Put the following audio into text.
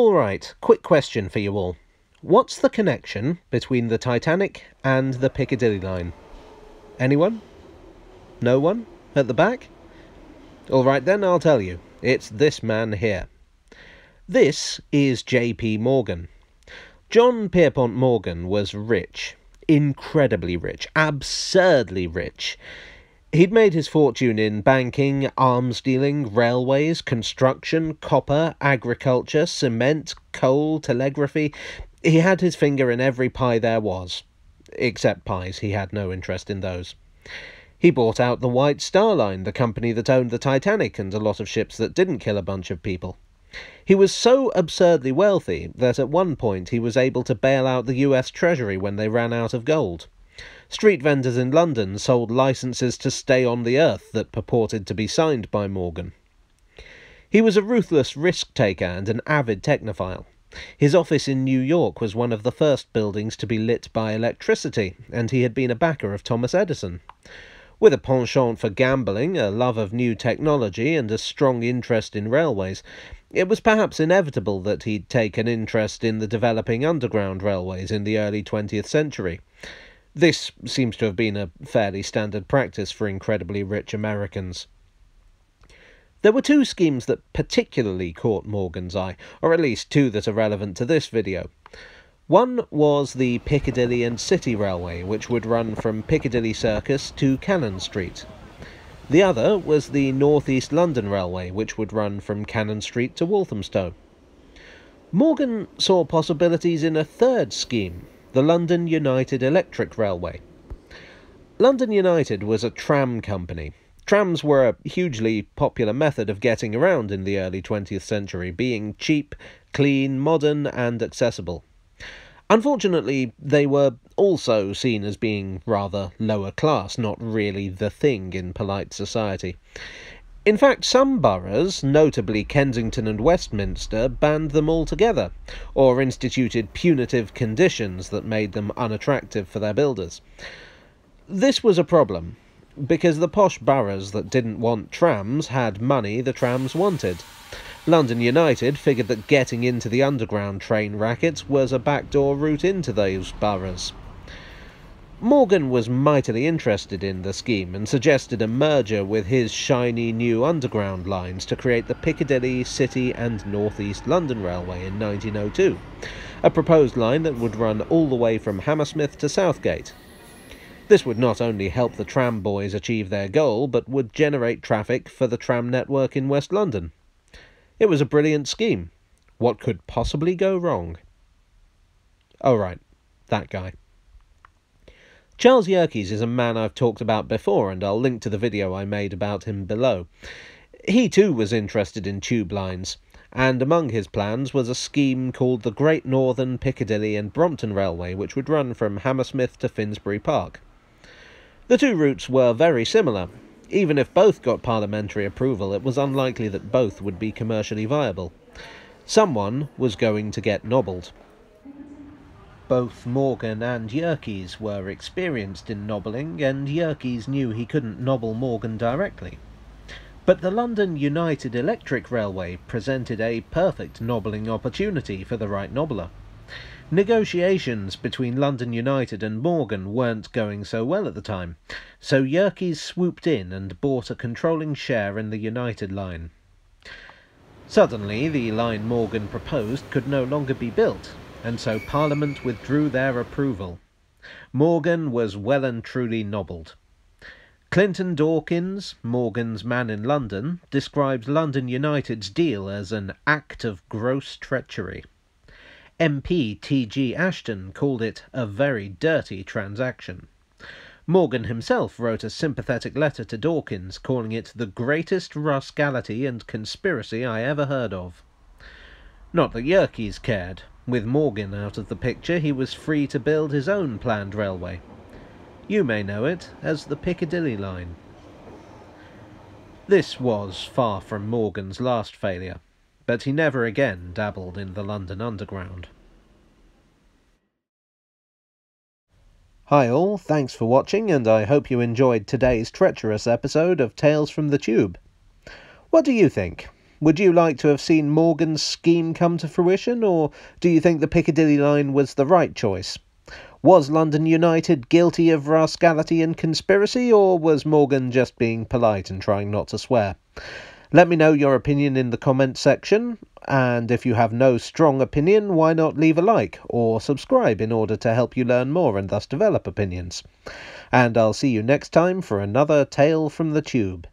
Alright, quick question for you all. What's the connection between the Titanic and the Piccadilly Line? Anyone? No one? At the back? Alright then, I'll tell you. It's this man here. This is J.P. Morgan. John Pierpont Morgan was rich. Incredibly rich. Absurdly rich. He'd made his fortune in banking, arms dealing, railways, construction, copper, agriculture, cement, coal, telegraphy. He had his finger in every pie there was. Except pies, he had no interest in those. He bought out the White Star Line, the company that owned the Titanic and a lot of ships that didn't kill a bunch of people. He was so absurdly wealthy that at one point he was able to bail out the US Treasury when they ran out of gold. Street vendors in London sold licenses to stay on the earth that purported to be signed by Morgan. He was a ruthless risk-taker and an avid technophile. His office in New York was one of the first buildings to be lit by electricity, and he had been a backer of Thomas Edison. With a penchant for gambling, a love of new technology, and a strong interest in railways, it was perhaps inevitable that he'd take an interest in the developing underground railways in the early 20th century. This seems to have been a fairly standard practice for incredibly rich Americans. There were two schemes that particularly caught Morgan's eye, or at least two that are relevant to this video. One was the Piccadilly and City Railway, which would run from Piccadilly Circus to Cannon Street. The other was the North East London Railway, which would run from Cannon Street to Walthamstow. Morgan saw possibilities in a third scheme, the London United Electric Railway. London United was a tram company. Trams were a hugely popular method of getting around in the early 20th century, being cheap, clean, modern and accessible. Unfortunately, they were also seen as being rather lower class, not really the thing in polite society. In fact, some boroughs, notably Kensington and Westminster, banned them altogether, or instituted punitive conditions that made them unattractive for their builders. This was a problem, because the posh boroughs that didn't want trams had money the trams wanted. London United figured that getting into the underground train rackets was a backdoor route into those boroughs. Morgan was mightily interested in the scheme and suggested a merger with his shiny new underground lines to create the Piccadilly, City and North East London Railway in 1902, a proposed line that would run all the way from Hammersmith to Southgate. This would not only help the tram boys achieve their goal, but would generate traffic for the tram network in West London. It was a brilliant scheme. What could possibly go wrong? Oh right, that guy. Charles Yerkes is a man I've talked about before, and I'll link to the video I made about him below. He too was interested in tube lines, and among his plans was a scheme called the Great Northern, Piccadilly and Brompton Railway, which would run from Hammersmith to Finsbury Park. The two routes were very similar. Even if both got parliamentary approval, it was unlikely that both would be commercially viable. Someone was going to get nobbled. Both Morgan and Yerkes were experienced in nobbling, and Yerkes knew he couldn't nobble Morgan directly. But the London United Electric Railway presented a perfect nobbling opportunity for the right nobbler. Negotiations between London United and Morgan weren't going so well at the time, so Yerkes swooped in and bought a controlling share in the United Line. Suddenly, the line Morgan proposed could no longer be built, and so Parliament withdrew their approval. Morgan was well and truly nobbled. Clinton Dawkins, Morgan's man in London, described London United's deal as an act of gross treachery. MP T.G. Ashton called it a very dirty transaction. Morgan himself wrote a sympathetic letter to Dawkins, calling it the greatest rascality and conspiracy I ever heard of. Not that Yerkes cared. With Morgan out of the picture, he was free to build his own planned railway. You may know it as the Piccadilly Line. This was far from Morgan's last failure, but he never again dabbled in the London Underground. Hi all, thanks for watching, and I hope you enjoyed today's treacherous episode of Tales from the Tube. What do you think? Would you like to have seen Morgan's scheme come to fruition, or do you think the Piccadilly Line was the right choice? Was London United guilty of rascality and conspiracy, or was Morgan just being polite and trying not to swear? Let me know your opinion in the comments section, and if you have no strong opinion, why not leave a like or subscribe in order to help you learn more and thus develop opinions. And I'll see you next time for another tale from the tube.